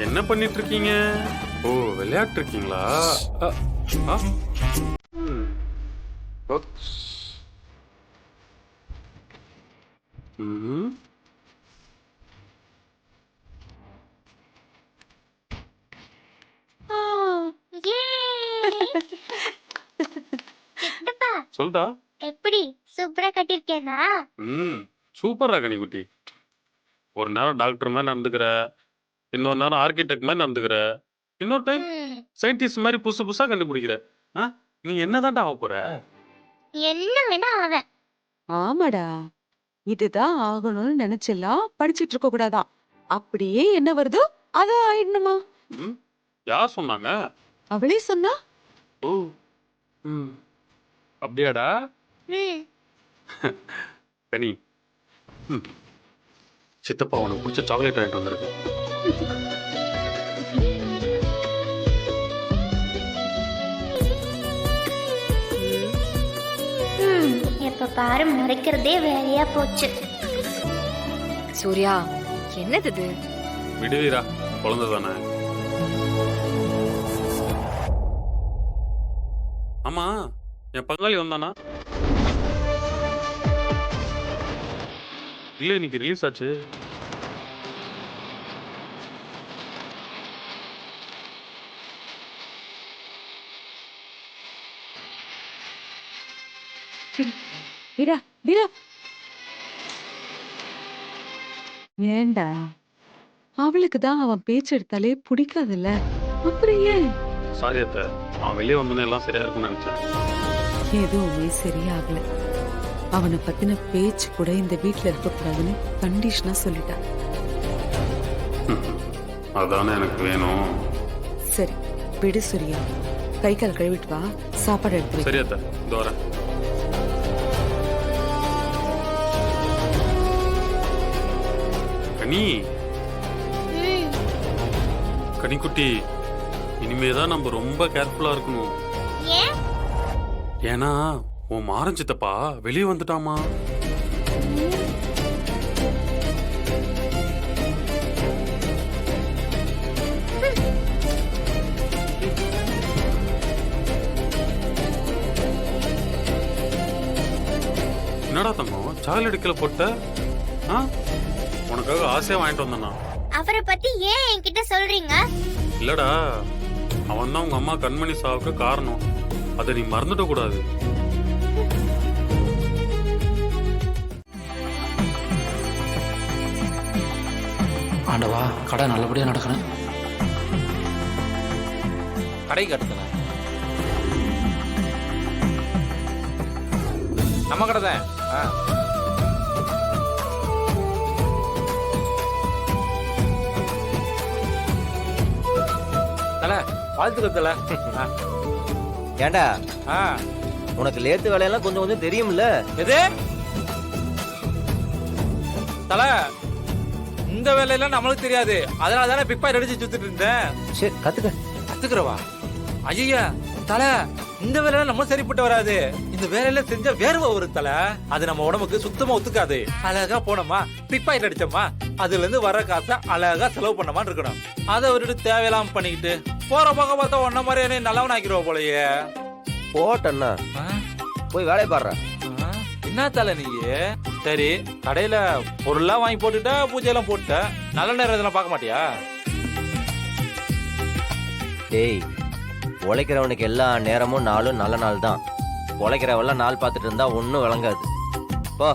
என்ன பண்ணிட்டு இருக்கீங்க? ஓ, விளையாட்டு இருக்கீங்களா? அ, ஆ? ம். ஓப்ஸ். ம்ஹும். சித்தப்பா சொல்டா. எப்படி சூப்பரா கட்டிருக்கேனா? ம். சூப்பரா கனிக்குட்டி. ஒரு நேரம் டாக்டர் மாதிரி நடந்துக்கிற, இன்னொரு நேரம் ஆர்கிடெக்ட் மாதிரி நடந்துக்கிற, இன்னொரு டைம் ம், சயின்டிஸ்ட் மாதிரி புதுசு புதுசா கண்டுபிடிக்கிற. ஆ? நீ என்னதான்டா ஆக போற? என்ன வேணா அவன். ஆமாடா. இதுதான் ஆகணும்னு நினைச்செல்லாம் படிச்சிட்டு இருக்க கூடாதாம். அப்படியே என்ன வருதோ அத ஆயிடணுமா? ம். யார் சொன்னாங்க? அவளே சொன்னா. ஓ. ம். அப்படியாடா? ம், கனி. ம். சித்தப்பா உனக்கு பிடிச்ச சாக்லேட் வாங்கிட்டு வந்திருக்கு. ம், எப்ப பாரு முறைக்கிறதே வேலையா போச்சு. சூர்யா, என்னது இது? விடுவீரா, குழந்தை தானே. ஆமா, என் பங்காளி வந்தானா? இல்ல, இன்னைக்கு ரிலீஸ் ஆச்சு. வீரா, வீரா. ஏன்டா? அவளுக்கு தான் அவன் பேச்சு எடுத்தாலே பிடிக்காதுல்ல. அப்புறம் ஏன்? சாரி அத்தை, அவன் வெளியே வந்தோன்னே எல்லாம் சரியா இருக்கும்னு நினைச்சேன். எதுவுமே சரியாகல. அவனை பத்தின பேச்சு கூட இந்த வீட்ல இருக்க கூடாதுன்னு கண்டிஷனா சொல்லிட்டான். அதானே எனக்கு வேணும். சரி, விடு சூர்யா. கை கால் கழுவிட்டு வா, சாப்பாடு எடுத்து வை. சரி அத்தை, இதோ வரேன். கனி, ம், கனிக்குட்டி, இனிமேதான் நம்ம ரொம்ப கேர்ஃபுல்லா இருக்கணும். ஏன்? ஏன்னா உன் மாறன் சித்தப்பா வெளியே வந்துட்டாமா. என்னடா தங்கம், சாக்லேட் கீழே போட்ட? ஆ? உனக்காக ஆசையா வாங்கிட்டு வந்தானா? அவரை பத்தி ஏன் என்கிட்ட சொல்றீங்க? இல்லடா, அவன் தான் உங்க அம்மா கண்மணி சாவுக்கு காரணம். அதை நீ மறந்துட கூடாது. ஆண்டவா, கடை நல்லபடியா நடக்கணும். கடை கட்டுதல நம்ம கடை தான். தல வாழ்த்துக்கத்தல. ஏண்டா ஆ, உனக்கு லேத்து வேலையெல்லாம் கொஞ்சம் கொஞ்சம் தெரியும்ல? எது தல? இந்த வேலையெல்லாம் நம்மளுக்கு தெரியாது. அதனால தானே பிக் பாக்கெட் அடிச்சு சுத்திட்டு இருந்தேன். சரி, கத்துக்க. கத்துக்கிறவா? ஐயா தல, இந்த வேலையில நம்ம சரிப்பட்டு வராது. இந்த வேலையில செஞ்சா வேர்வை வரும் தல. அது நம்ம உடம்புக்கு சுத்தமா ஒத்துக்காது. அழகா போனோமா, பிக் பாக்கெட் அடிச்சோமா, அதுல இருந்து வர காசை அழகா செலவு பண்ணமான்னு இருக்கணும். அதை விட்டுட்டு தேவையில்லாம பண்ணிக்கிட்டு போற பக்கம் பார்த்தா ஒன்ன மாதிரி என்ன நல்லவன் ஆக்கிடுவா போலயே. போட்டண்ணா, ஆ? போய் வேலையை பாடுற. ஆ? என்ன தல நீ? சரி, கடையில பொருள்லாம் வாங்கி போட்டுட்ட, பூஜையெல்லாம் போட்டுட்ட, நல்ல நேரம் இதெல்லாம் பார்க்க மாட்டியா? டேய், உழைக்கிறவனுக்கு எல்லா நேரமும் நாளும் நல்ல நாள் தான். உழைக்கிறவெல்லாம் நாள் பார்த்துட்டு இருந்தா ஒன்னும் விளங்காது. போ,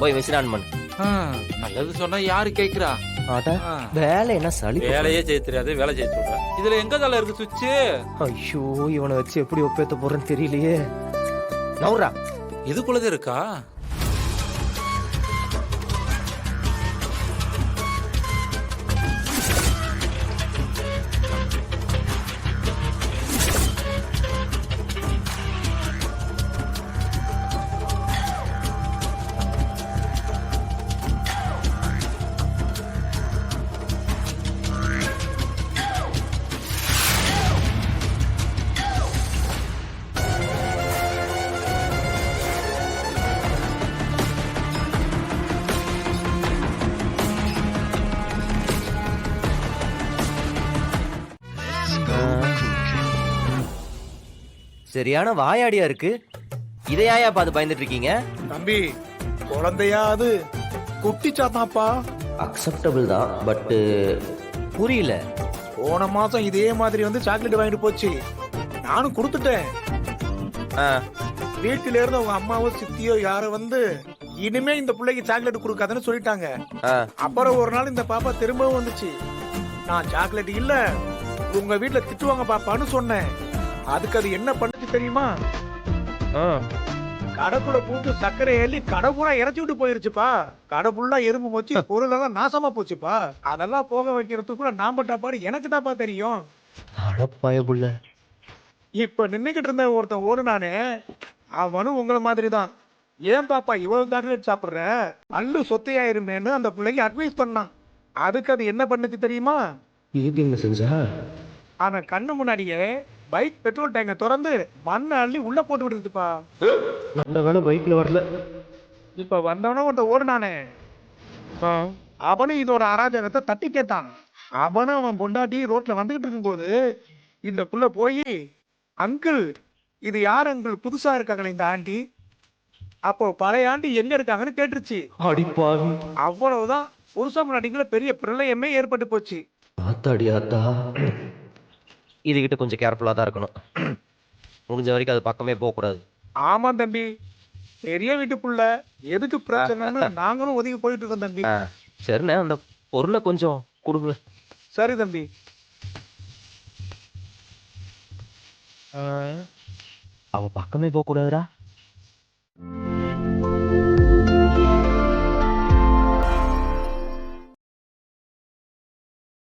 போய் மிஷின் ஆன் பண்ணு. ஆ, நல்லது சொன்னா யாரு கேக்குறா? ஆட்டா, வேலை என்ன சளி? வேலையே செய்ய தெரியாது, வேலை செய்ய சொல்ற. இதுல எங்க தல இருக்கு சுவிட்ச்? ஐயோ, இவனை வச்சு எப்படி ஒப்பேத்த போறேன்னு தெரியலையே. நவுரா, இதுக்குள்ளது இருக்கா? சரியான வாயாடியா இருக்கு. இதையாயா பார்த்து பயந்துட்டு இருக்கீங்க? தம்பி, குழந்தையா அது? குட்டி சாத்தாப்பா. அக்செப்டபிள் தான், பட் புரியல. போன மாசம் இதே மாதிரி வந்து சாக்லேட் வாங்கிட்டு போச்சு. நானும் கொடுத்துட்டேன். ஆ, வீட்டில இருந்து அவங்க அம்மாவோ சித்தியோ யாரோ வந்து இனிமே இந்த பிள்ளைக்கு சாக்லேட் கொடுக்காதுன்னு சொல்லிட்டாங்க. ஆ. அப்புறம் ஒரு நாள் இந்த பாப்பா திரும்பவும் வந்துச்சு. நான் சாக்லேட் இல்ல, உங்க வீட்டுல திட்டுவாங்க பாப்பான்னு சொன்னேன். அதுக்கு அது என்ன பண்ணுச்சு தெரியுமா? கடைக்குள்ள பூந்து சர்க்கரை எள்ளி கடை பூரா இறச்சி விட்டு போயிருச்சுப்பா. கடை ஃபுல்லா எறும்பு போச்சு, பொருள் எல்லாம் நாசமா போச்சுப்பா. அதெல்லாம் போக வைக்கிறதுக்குள்ள நான் பட்டா பாடு எனக்கு தான்ப்பா தெரியும். அடப்பாயபுள்ள. இப்ப நின்னுகிட்டு இருந்த ஒருத்தன் ஓடுனானே, அவனும் உங்களை மாதிரி தான். ஏன் பாப்பா இவ்வளவு சாக்லேட் சாப்பிடுற, அல்லு சொத்தையாயிருமேன்னு அந்த பிள்ளைக்கு அட்வைஸ் பண்ணான். அதுக்கு அது என்ன பண்ணுச்சு தெரியுமா? செஞ்சா அவன் கண்ணு முன்னாடியே பைக் பெட்ரோல் டேங்க திறந்து மண்ணை அள்ளி உள்ள போட்டு விட்டுருச்சுப்பா. நல்ல வேலை பைக்ல வரல. இப்ப வந்தவன ஒருத்த ஓடுனானே, அவனும் இதோட அராஜகத்தை தட்டி கேட்டான். அவனும் அவன் பொண்டாட்டி ரோட்ல வந்துகிட்டு இருக்கும்போது இந்த புள்ள போய், அங்கிள் இது யார் அங்கிள், புதுசா இருக்காங்களே இந்த ஆண்டி, அப்போ பழைய ஆண்டி எங்க இருக்காங்கன்னு கேட்டுருச்சு. அடிப்பாவி. அவ்வளவுதான், புருஷா முன்னாடிக்குள்ள பெரிய பிரளயமே ஏற்பட்டு போச்சு. ஆத்தாடி ஆத்தா. இதுகிட்ட கொஞ்சம் கேர்ஃபுல்லா தான் இருக்கணும். முடிஞ்ச வரைக்கும் அது பக்கமே போக கூடாது. ஆமா தம்பி, பெரிய வீட்டுக்குள்ள எதுக்கு பிரச்சனைன்னு நாங்களும் ஒதுங்கி போயிட்டு இருக்கோம் தம்பி. சரிண்ணே, அந்த பொருளை கொஞ்சம் கொடுங்க. சரி தம்பி. அவ பக்கமே போக கூடாதுடா.